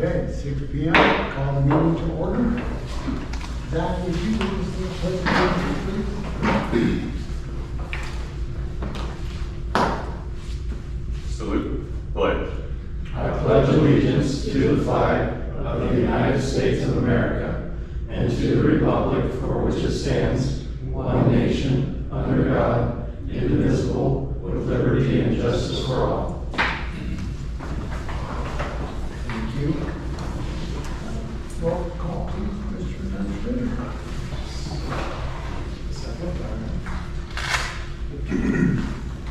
Okay, 6 p.m. Call the meeting to order. Zach, would you lead us in the pledge of allegiance, please? Salute. Pledge. I pledge allegiance to the flag of the United States of America and to the republic for which it stands, one nation, under God, indivisible, with liberty and justice for all. Thank you. Roll call, please, Mr. Administrator.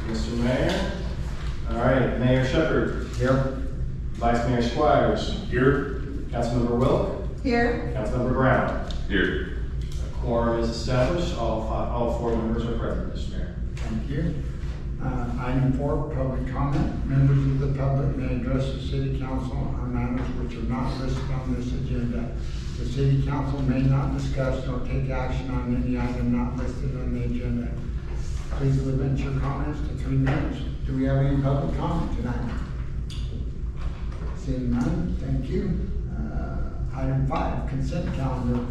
Mr. Mayor. All right, Mayor Shepherd. Here. Vice Mayor Squires. Here. Councilmember Wilk. Here. Councilmember Brown. Here. A quorum is established. All four members are present, Mr. Mayor. Thank you. Item 4, public comment. Members of the public may address the City Council on matters which are not listed on this agenda. The City Council may not discuss nor take action on any item not listed on the agenda. Please limit your comments to 3 minutes. Do we have any public comment tonight? Seeing none, thank you. Item 5, consent calendar.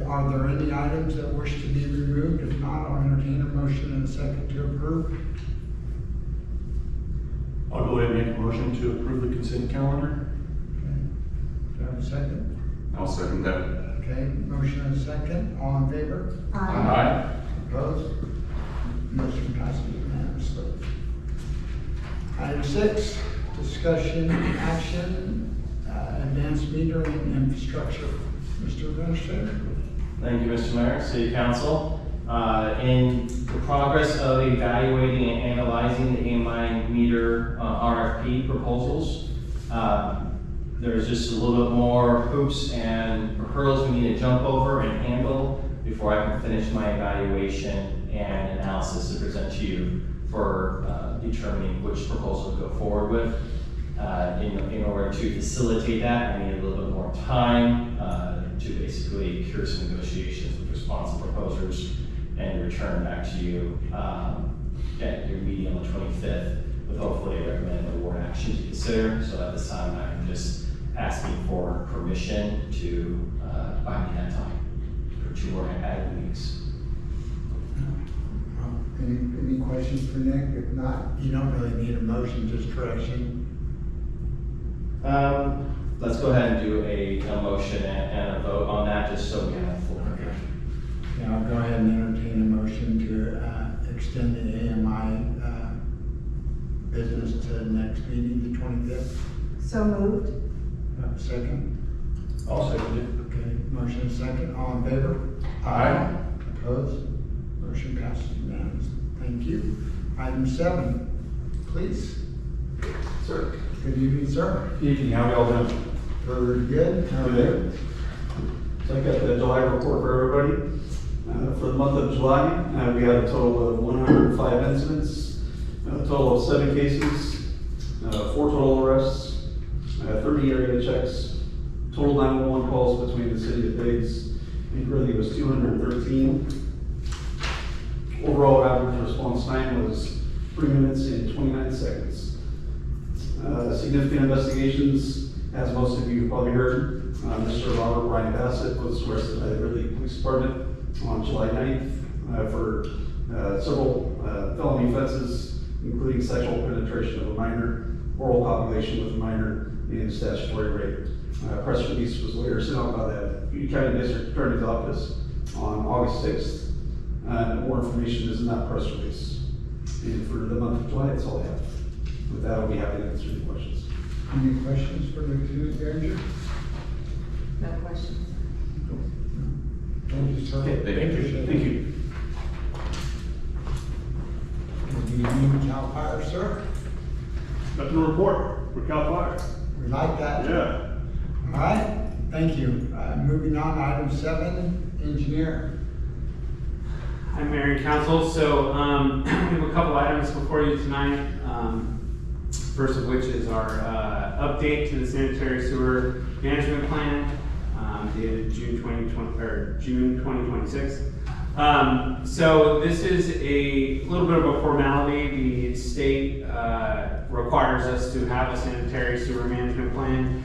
Are there any items that wish to be removed? If not, I'll entertain a motion and a second to approve. I'll go ahead and make a motion to approve the consent calendar. Okay. Do I have a second? I'll second that. Okay, motion and a second. All in favor? Aye. Opposed? Motion passes unanimously. Item 6, discussion action, advanced metering infrastructure. Mr. Administrator. Thank you, Mr. Mayor, City Council. In the progress of evaluating and analyzing the AMI meter RFP proposals, there's just a little bit more hoops and hurdles we need to jump over and handle before I can finish my evaluation and analysis to present to you for determining which proposal to go forward with. In order to facilitate that, I need a little bit more time to basically cure some negotiations with responsive proposers and return back to you at your meeting on the 25th with hopefully a recommended award action to consider. So at this time, I'm just asking for permission to buy me that time for 2 more added weeks. Any questions for Nick? If not, you don't really need a motion, just correction. Let's go ahead and do a motion and a vote on that, just so we have full. Okay. Yeah, I'll go ahead and entertain a motion to extend the AMI business to next meeting, the 25th. So moved. Second? I'll second it. Okay, motion and second. All in favor? Aye. Opposed? Motion passes unanimously. Thank you. Item 7, please. Sir. Good evening, sir. Good evening. How are y'all doing? Very good. How are you? So I got the July report for everybody. For the month of July, we had a total of 105 incidents, a total of 7 cases, 4 total arrests, 30 area checks, total 911 calls between the city of Biggs and Greeley was 213. Overall average response time was 3 minutes and 29 seconds. Significant investigations, as most of you have probably heard. Mr. Robert Ryan Bassett was arrested by the Greeley Police Department on July 9th for several felony offenses, including sexual penetration of a minor, oral copulation with a minor, and statutory rape. Press release was later sent out by the Union County District Attorney's Office on August 6th. More information is in that press release. And for the month of July, that's all I have. With that, I'll be happy to answer any questions. Any questions for the lieutenant manager? No questions. Thank you, sir. Okay, thank you. Thank you. Good evening, Cal Fire, sir. Nothing to report for Cal Fire. We like that. Yeah. All right, thank you. Moving on, item 7, engineer. Hi, Mayor and Council. So we have a couple items before you tonight. First of which is our update to the sanitary sewer management plan, dated June 2026. So this is a little bit of a formality. The state requires us to have a sanitary sewer management plan.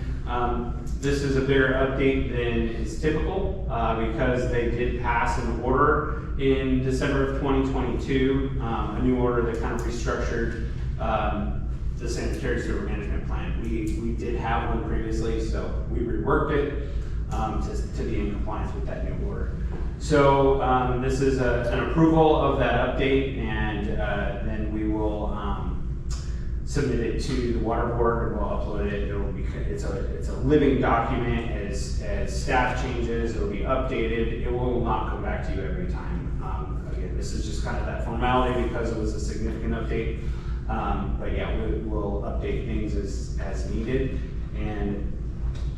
This is a bigger update than is typical because they did pass an order in December of 2022, a new order that kind of restructured the sanitary sewer management plan. We did have one previously, so we reworked it to be in compliance with that new order. So this is an approval of that update, and then we will submit it to the water board, and we'll upload it. It's a living document. As staff changes, it'll be updated. It will not come back to you every time. Again, this is just kind of that formality because it was a significant update. But yeah, we'll update things as needed and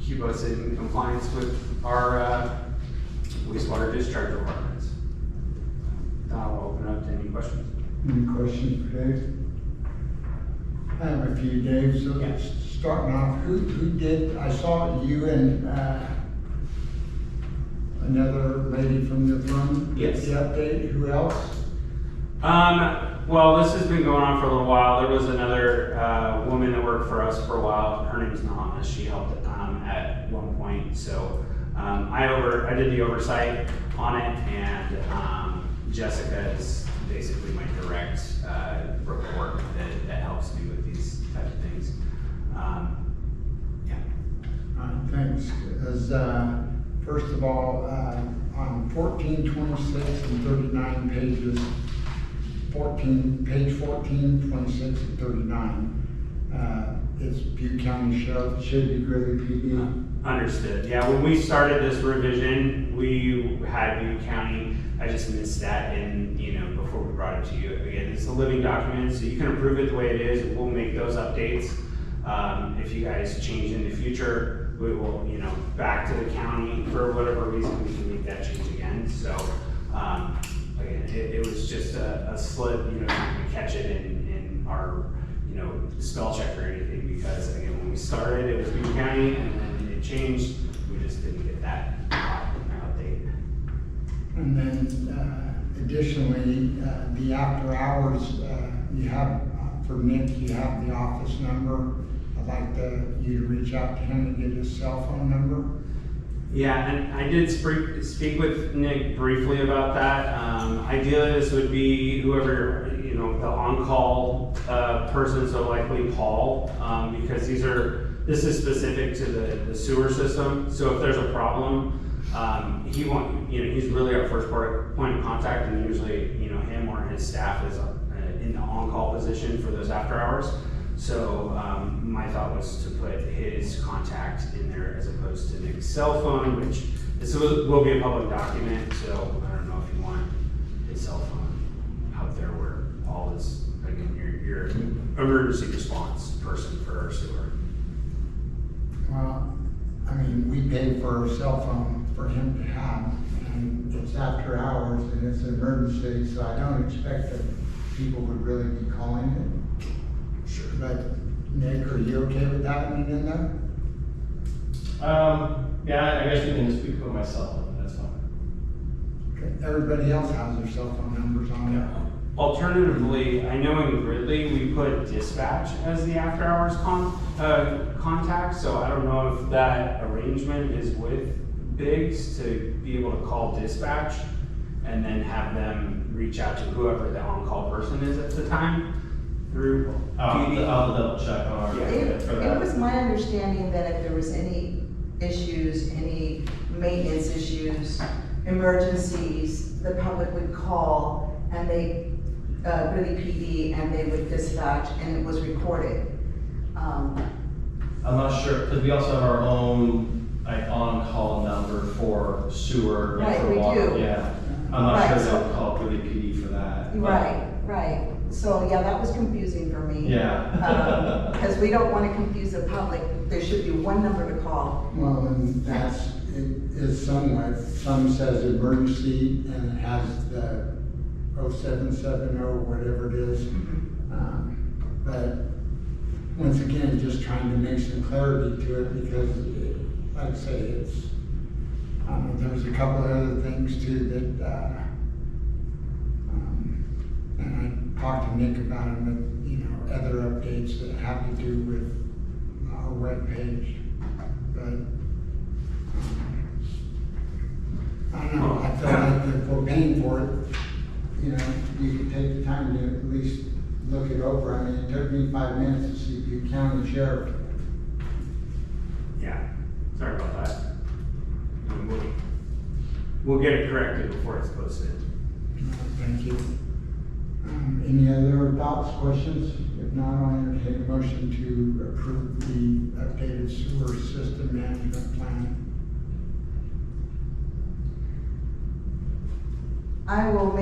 keep us in compliance with our wastewater discharge requirements. I'll open up to any questions. Any questions for Dave? I have a few, Dave, so Yeah. starting off, who did, I saw you and another lady from the firm? Yes. The update, who else? Well, this has been going on for a little while. There was another woman that worked for us for a while. Her name's Nana. She helped at one point. So I did the oversight on it, and Jessica is basically my direct report that helps me with these type of things. Yeah. Thanks. As, first of all, on 14, 26, and 39 pages, page 14, 26, and 39, it's Butte County Sheriff, it should be Regular Mtg. Understood. Yeah, when we started this revision, we had Butte County. I just missed that before we brought it to you. Again, it's a living document, so you can approve it the way it is. We'll make those updates. If you guys change in the future, we will, back to the county for whatever reason, we can make that change again. So, again, it was just a slip, you can catch it in our, spell check or anything, because again, when we started, it was Butte County, and then it changed. We just didn't get that update. And then additionally, the after hours, you have, for Nick, you have the office number. I'd like you to reach out to him and get his cell phone number. Yeah, and I did speak with Nick briefly about that. Ideally, this would be whoever, the on-call person, so likely Paul, because this is specific to the sewer system. So if there's a problem, he's really our first point of contact, and usually, him or his staff is in the on-call position for those after hours. So my thought was to put his contact in there as opposed to Nick's cell phone, which this will be a public document. So I don't know if you want his cell phone out there where Paul is, again, your emergency response person for our sewer. Well, I mean, we paid for a cell phone for him to have, and it's after hours and it's an emergency, so I don't expect that people would really be calling it. Sure. But Nick, are you okay with that being in there? Yeah, I guess you can just speak for myself, that's fine. Okay. Everybody else has their cell phone numbers on there. Alternatively, I know in Gridley, we put dispatch as the after hours contact, so I don't know if that arrangement is with Biggs to be able to call dispatch and then have them reach out to whoever the on-call person is at the time through PD. I'll double check on our for that. It was my understanding that if there was any issues, any maintenance issues, emergencies, the public would call and they, really PD, and they would dispatch, and it was recorded. I'm not sure, because we also have our own on-call number for sewer and Right, for we water. do. Yeah, I'm not Right, sure so- they'll call really PD for that. but- Right. So, yeah, that was confusing for me. Yeah. Because we don't want to confuse the public. There should be one number to call. Well, and it is somewhat, some says emergency and it has the 0770, whatever it is. But once again, just trying to make some clarity to it because, like I say, there's a couple of other things too that, and I talked to Nick about it, but, other updates that have to do with our webpage. But, I don't know, I feel like if we're paying for it, you know, you could take the time to at least look it over. I mean, it took me 5 minutes to see the county sheriff. Yeah, sorry about that. We'll get it corrected before it's posted. Thank you. Any other thoughts, questions? If not, I'll entertain a motion to approve the updated sewer system management plan. I will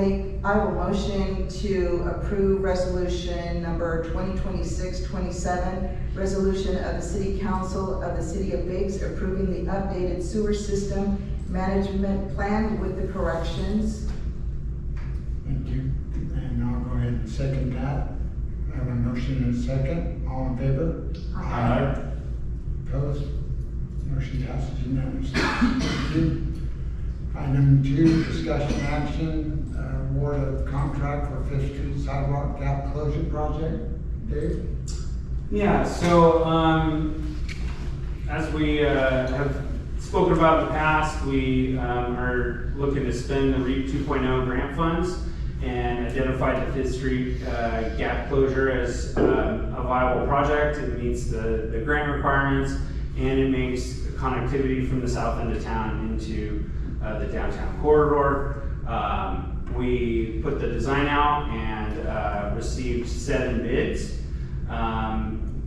motion to approve resolution number 2026-27, resolution of the City Council of the City of Biggs approving the updated sewer system management plan with the corrections. Thank you. And I'll go ahead and second that. I have a motion and a second. All in favor? Aye. Opposed? Motion passes unanimously. Thank you. Item 2, discussion action, award of contract for Fifth Street Sidewalk Gap Closure Project. Dave? Yeah, so, as we have spoken about in the past, we are looking to spend the REAP 2.0 grant funds and identified the Fifth Street gap closure as a viable project. It meets the grant requirements, and it makes connectivity from the south end of town into the downtown corridor. We put the design out and received 7 bids.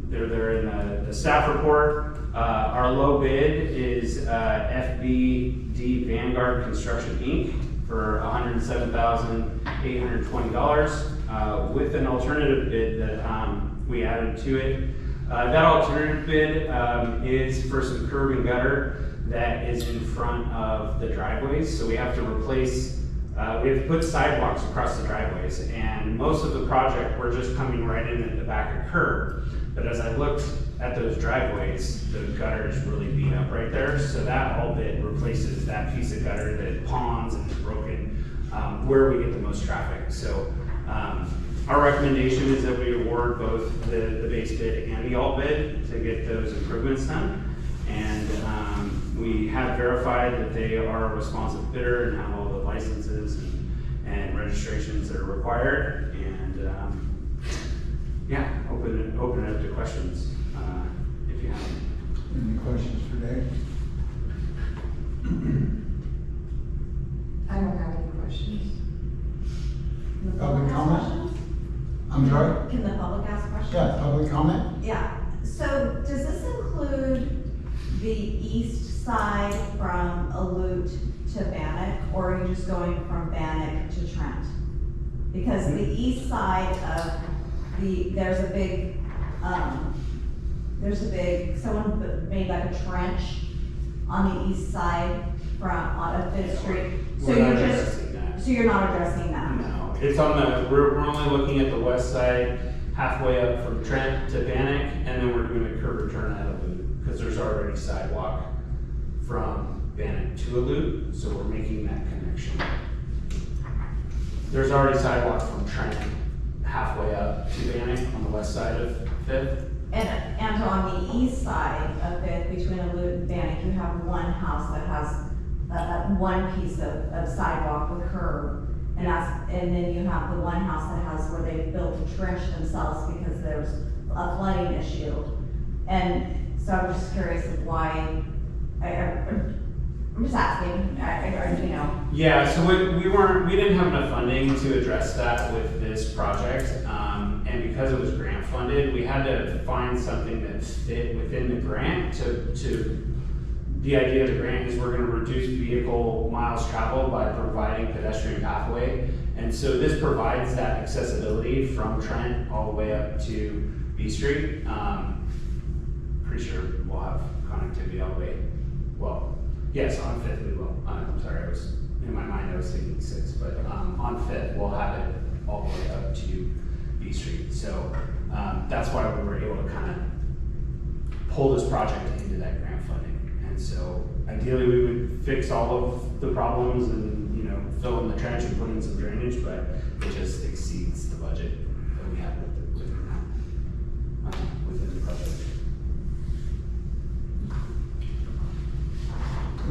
They're in the staff report. Our low bid is FBD Vanguard Construction Inc. for $107,820 with an alternative bid that we added to it. That alternative bid is for some curb and gutter that is in front of the driveways. So we have to replace, we have to put sidewalks across the driveways, and most of the project, we're just coming right in at the back of curb. But as I looked at those driveways, the gutter is really beat up right there. So that all bit replaces that piece of gutter that ponds and is broken, where we get the most traffic. So our recommendation is that we award both the base bid and the alt bid to get those improvements done. And we have verified that they are a responsive bidder and have all the licenses and registrations that are required. And yeah, open it up to questions if you have any. Any questions for Dave? I don't have any questions. Can the Public ask comment? questions? I'm sorry? Can the public ask questions? Yeah, public comment? Yeah, so does this include the east side from Alute to Bannock, or are you just going from Bannock to Trent? Because the east side of there's a big, someone made like a trench on the east side on Fifth Street. So We're not you're addressing that. So you're not addressing that? No, it's on we're only looking at the west side, halfway up from Trent to Bannock, and then we're doing a curb return at Alute, because there's already sidewalk from Bannock to Alute, so we're making that connection. There's already sidewalk from Trent halfway up to Bannock on the west side of Fifth. And on the east side of Fifth, between Alute and Bannock, you have one house that has one piece of sidewalk with curb. And then you have the one house that has where they built a trench themselves because there's a flooding issue. And so I'm just curious of why, I'm just asking, you know. Yeah, so we didn't have enough funding to address that with this project. And because it was grant funded, we had to find something that fit within the grant the idea of the grant is we're gonna reduce vehicle miles traveled by providing pedestrian pathway. And so this provides that accessibility from Trent all the way up to B Street. Pretty sure we'll have connectivity all the way, well, yes, on Fifth we will. I'm sorry, in my mind I was thinking 6, but on Fifth we'll have it all the way up to B Street. So that's why we were able to kind of pull this project into that grant funding. And so ideally we would fix all of the problems and, you know, fill in the trench and put in some drainage, but it just exceeds the budget that we have with it now. within the project.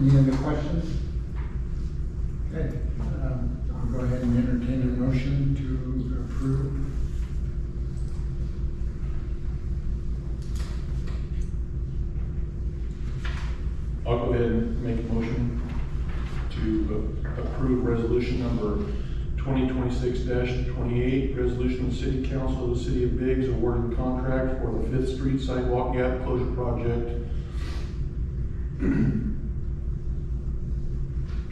Any other questions? Okay, I'll go ahead and entertain a motion to approve. I'll go ahead and make a motion to approve resolution number 2026-28, resolution of the City Council of the City of Biggs awarding contract for the 5th Street Sidewalk Gap Closure Project.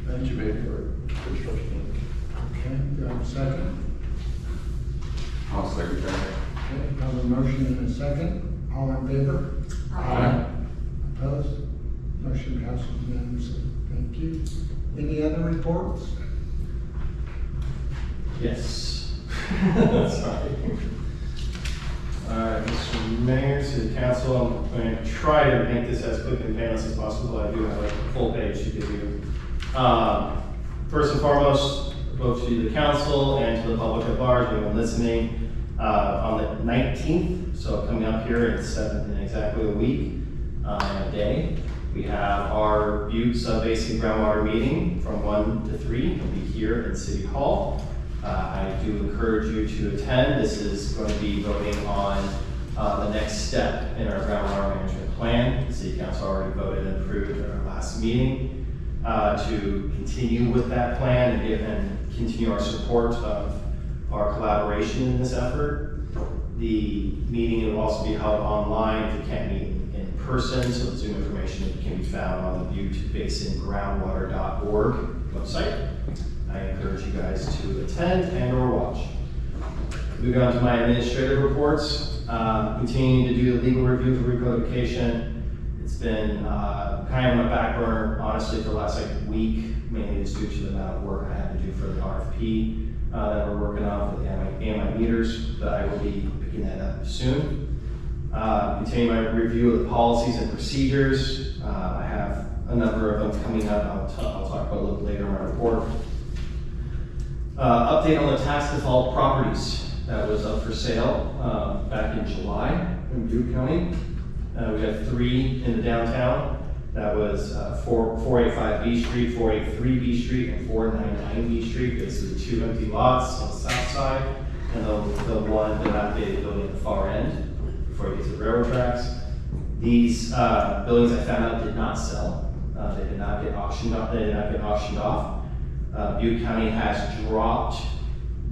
Excavated for construction. Okay, do I have a second? I'll second that. Okay, I have a motion and a second. All in favor? Aye. Opposed? Motion passes unanimously. Thank you. Any other reports? Yes. Sorry. Mr. Mayor, City Council, I'm going to try to make this as quick and painless as possible. I do have a full page to give you. First and foremost, both to the council and to the public at large, anyone listening, on the 19th, so coming up here in exactly a week and a day, we have our Butte Sub-Basin Groundwater meeting from 1 to 3. It'll be here in City Hall. I do encourage you to attend. This is going to be voting on the next step in our groundwater management plan. The City Council already voted and approved at our last meeting to continue with that plan and continue our support of our collaboration in this effort. The meeting will also be held online if you can't meet in person, so the Zoom information can be found on the buttebasingroundwater.org website. I encourage you guys to attend and or watch. Moving on to my administrative reports, continuing to do the legal review for recodification. It's been kind of on a back burner, honestly, for the last week, mainly just due to the amount of work I had to do for the RFP that we're working on for the AMI meters, but I will be picking that up soon. Continuing my review of the policies and procedures. I have a number of them coming up. I'll talk about a little later in my report. Update on the tax default properties that was up for sale back in July in Butte County. We have 3 in the downtown. That was 485 B Street, 483 B Street, and 499 B Street. Basically 2 empty lots on the south side, and the one dilapidated building at the far end before you get to the railroad tracks. These buildings I found out did not sell. They did not get auctioned off. They did not get auctioned off. Butte County has dropped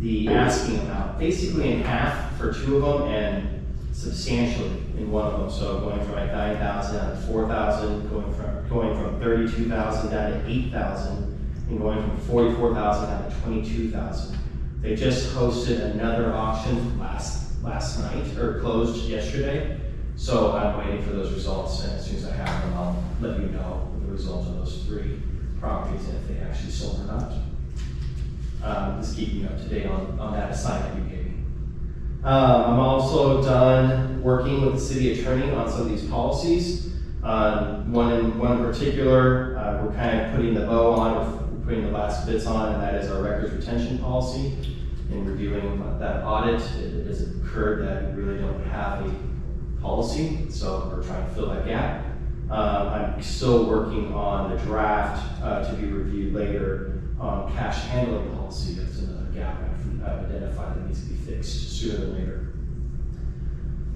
the asking amount basically in half for 2 of them and substantially in one of them. So going from like 9,000 down to 4,000, going from 32,000 down to 8,000, and going from 44,000 down to 22,000. They just hosted another auction last night, or closed yesterday. So I'm waiting for those results, and as soon as I have them, I'll let you know the results of those 3 properties and if they actually sold or not. Just keeping you up to date on that assignment you gave me. I'm also done working with the city attorney on some of these policies. One in particular, we're kind of putting the bow on, we're putting the last bits on, and that is our records retention policy. In reviewing that audit, it has occurred that we really don't have a policy, so we're trying to fill that gap. I'm still working on the draft to be reviewed later on cash handling policy. That's another gap I've identified that needs to be fixed sooner than later.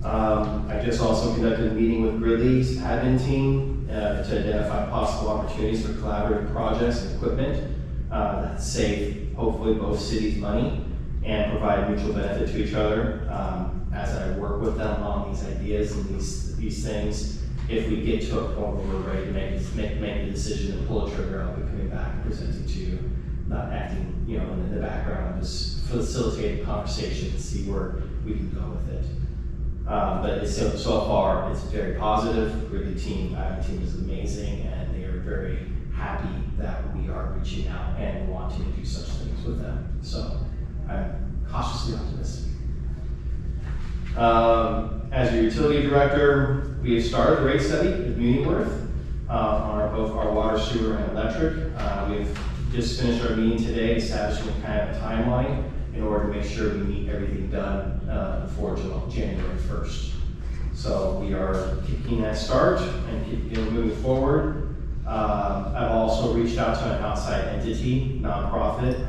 I just also conducted a meeting with Gridley's admin team to identify possible opportunities for collaborative projects and equipment that save hopefully both cities money and provide mutual benefit to each other as I work with them on these ideas and these things. If we get to a point where we're ready to make the decision to pull a trigger, I'll be coming back and presenting to you, not acting, in the background, just facilitating conversation and see where we can go with it. But so far, it's very positive. Really, the team is amazing, and they are very happy that we are reaching out and wanting to do such things with them. So I'm cautiously optimistic. As your utility director, we have started the rate study with Muningworth on both our water, sewer, and electric. We've just finished our meeting today, establishing kind of a timeline in order to make sure we meet everything done before January 1st. So we are kicking that start and moving forward. I've also reached out to an outside entity, nonprofit,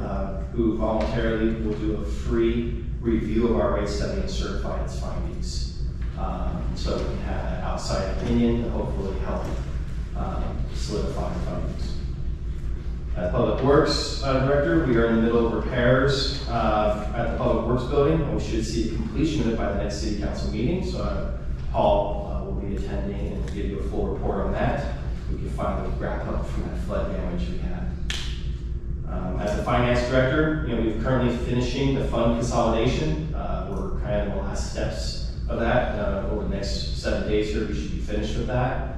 who voluntarily will do a free review of our rate study and certify its findings. So we can have that outside opinion to hopefully help solidify the findings. As Public Works Director, we are in the middle of repairs at the Public Works Building, and we should see the completion of it by the next City Council meeting. So Paul will be attending and give you a full report on that. We can finally wrap up from that flood damage we had. As the Finance Director, we're currently finishing the fund consolidation. We're kind of in the last steps of that. Over the next 7 days here, we should be finished with that.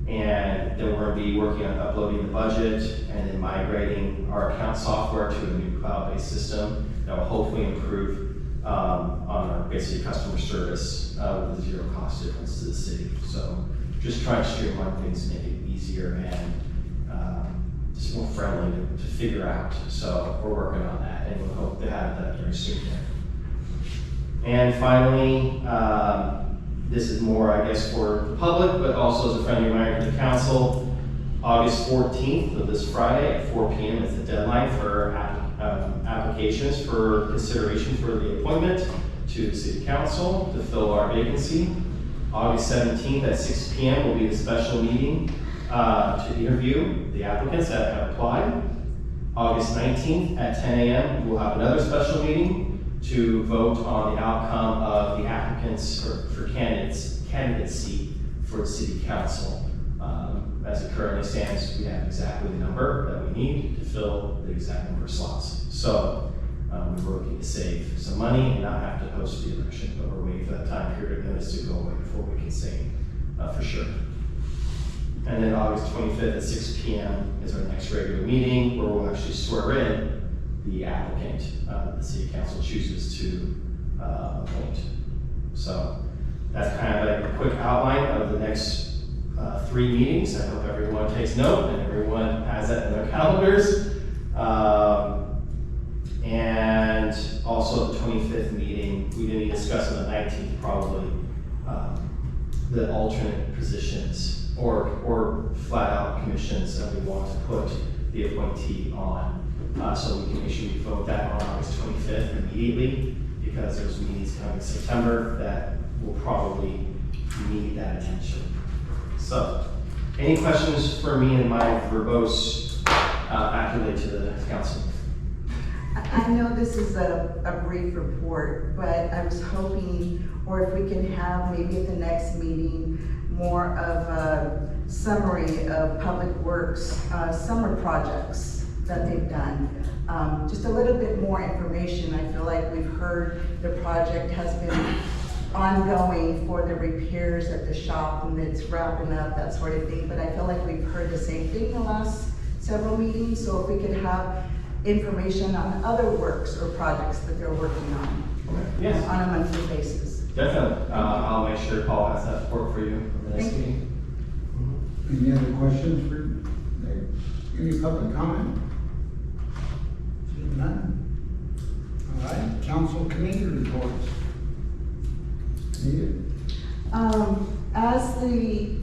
And then we're going to be working on uploading the budget and then migrating our account software to a new cloud-based system that will hopefully improve on our basically customer service with a zero cost difference to the city. So just trying to streamline things, make it easier and just more friendly to figure out. So we're working on that and we'll hope to have that very soon. And finally, this is more, I guess, for the public, but also as a friendly reminder to the council. August 14th of this Friday at 4 p.m. is the deadline for applications for consideration for the appointment to the City Council to fill our vacancy. August 17th at 6 p.m. will be the special meeting to interview the applicants that have applied. August 19th at 10 a.m. we'll have another special meeting to vote on the outcome of the applicants for candidacy for the City Council. As it currently stands, we have exactly the number that we need to fill the exact number of slots. So we're looking to save some money and not have to host the election, but we're waiting for that time period of notice to go away before we can say for sure. And then August 25th at 6 p.m. is our next regular meeting where we'll actually swear in the applicant the City Council chooses to appoint. So that's kind of like a quick outline of the next 3 meetings. I hope everyone takes note and everyone has that in their calendars. And also the 25th meeting, we didn't discuss on the 19th probably the alternate positions or flat out commissions that we want to put the appointee on. So we can make sure we vote that on August 25th immediately because there's meetings coming in September that will probably need that attention. So, any questions for me and my verbose accolade to the council? I know this is a brief report, but I was hoping, or if we can have maybe at the next meeting, more of a summary of Public Works summer projects that they've done. Just a little bit more information. I feel like we've heard the project has been ongoing for the repairs at the shop and it's wrapping up, that sort of thing. But I feel like we've heard the same thing the last several meetings. So if we could have information on other works or projects that they're working on, Yes. on a monthly basis. Definitely. I'll make sure Paul has that report for you for the next Thank you. meeting. Any other questions for, any public comment? Seeing none? All right, council committee reports. Needed? As the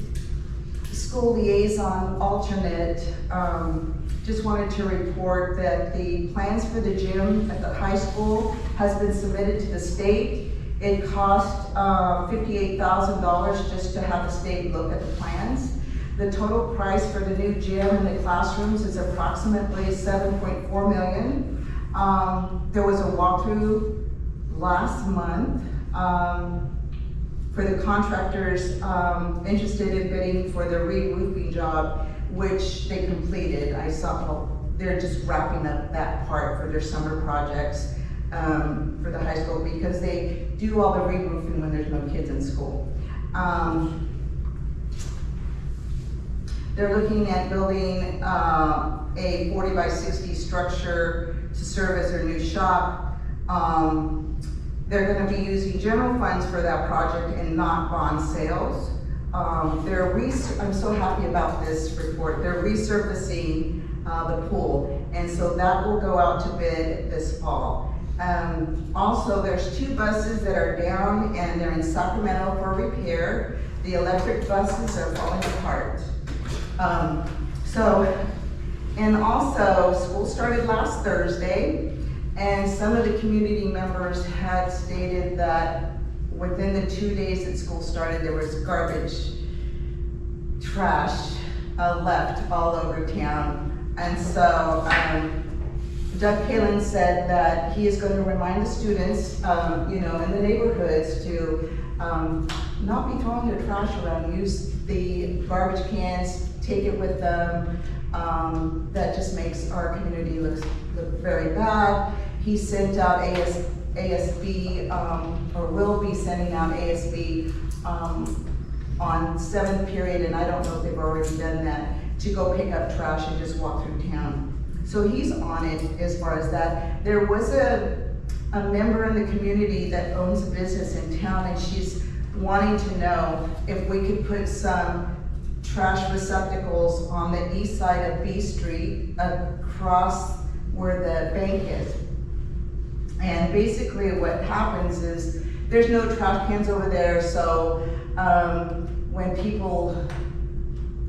school liaison alternate, just wanted to report that the plans for the gym at the high school has been submitted to the state. It cost $58,000 just to have the state look at the plans. The total price for the new gym and the classrooms is approximately $7.4 million. There was a walkthrough last month for the contractors interested in bidding for the re-roofing job, which they completed. I saw they're just wrapping up that part for their summer projects for the high school because they do all the re-roofing when there's no kids in school. They're looking at building a 40 by 60 structure to serve as their new shop. They're going to be using general funds for that project and not bond sales. I'm so happy about this report. They're resurfacing the pool, and so that will go out to bid this fall. Also, there's 2 buses that are down and they're in Sacramento for repair. The electric buses are falling apart. And also, school started last Thursday, and some of the community members had stated that within the 2 days that school started, there was garbage, trash left all over town. And so Doug Kalin said that he is going to remind the students, in the neighborhoods to not be throwing their trash around. Use the garbage cans, take it with them. That just makes our community look very bad. He sent out ASB, or will be sending out ASB on 7th period, and I don't know if they've already done that, to go pick up trash and just walk through town. So he's on it as far as that. There was a member in the community that owns a business in town, and she's wanting to know if we could put some trash receptacles on the east side of B Street across where the bank is. And basically what happens is there's no trash cans over there, so when people,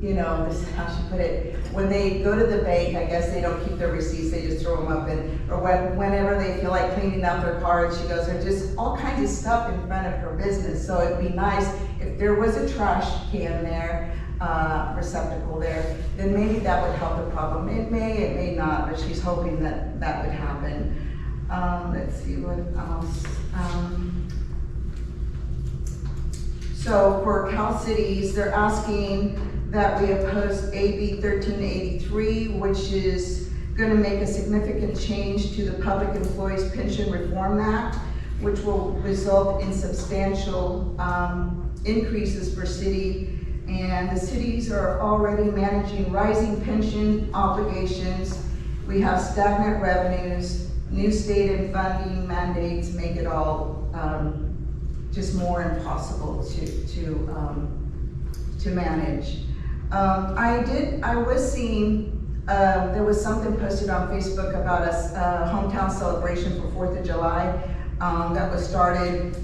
this is how she put it, when they go to the bank, I guess they don't keep their receipts, they just throw them up, or whenever they feel like cleaning out their cards, she goes, there's just all kinds of stuff in front of her business. So it'd be nice if there was a trash can there, receptacle there, then maybe that would help the problem. It may not, but she's hoping that that would happen. Let's see what else. So for Cal Cities, they're asking that we oppose AB 1383, which is going to make a significant change to the Public Employees Pension Reform Act, which will result in substantial increases for city. And the cities are already managing rising pension obligations. We have stagnant revenues, new state and funding mandates make it all just more impossible to manage. I was seeing, there was something posted on Facebook about a hometown celebration for 4th of July that was started.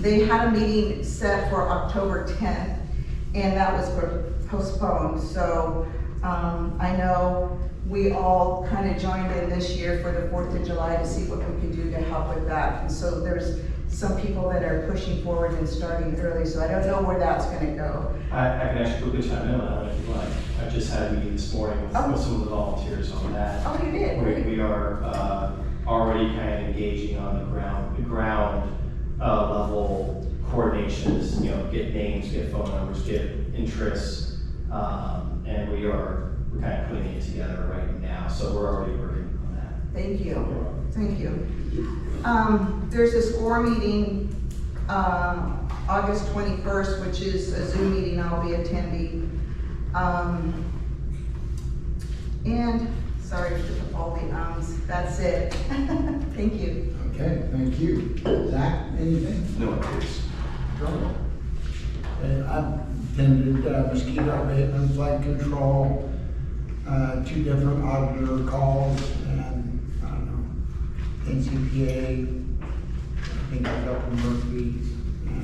They had a meeting set for October 10th, and that was postponed. So I know we all kind of joined in this year for the 4th of July to see what we could do to help with that. And so there's some people that are pushing forward and starting early, so I don't know where that's gonna go. I can actually quickly chime in on that if you like. I just had a meeting this morning with some of the volunteers on that. Oh, you did? We are already kind of engaging on the ground level coordinations, get names, get phone numbers, get interests, and we're kind of putting it together right now, so we're already working on that. Thank you, thank you. There's a SCORE meeting, August 21st, which is a Zoom meeting I'll be attending. And, sorry for all the that's it. Thank you. Okay, thank you. Zach, anything? No, please. I've attended mosquito abatement, flood control, 2 different auditor calls, and I don't know, NCPA, I think I was up in Murphy, and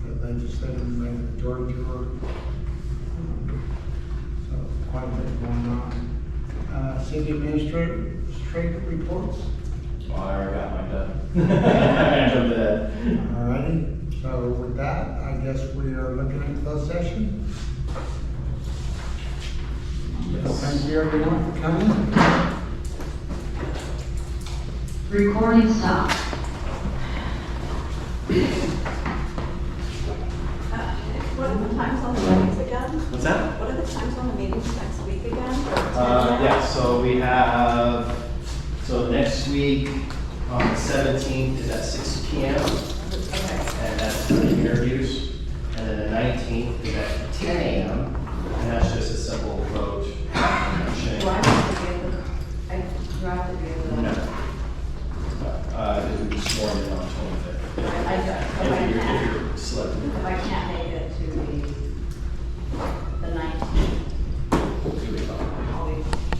the legislative and regulatory tour. So quite a bit going on. City administrator reports. Well, I already got mine done. I jumped ahead. Alrighty, so with that, I guess we are looking at closed session. Thank you everyone for coming. Recording stopped. What are the times on the meetings again? What's that? What are the times on the meetings next week again? Yeah, so we have, next week on the 17th is at 6 p.m. Okay. and that's for the interviews. And then the 19th is at 10 a.m. and that's just a simple vote. Do I have to be able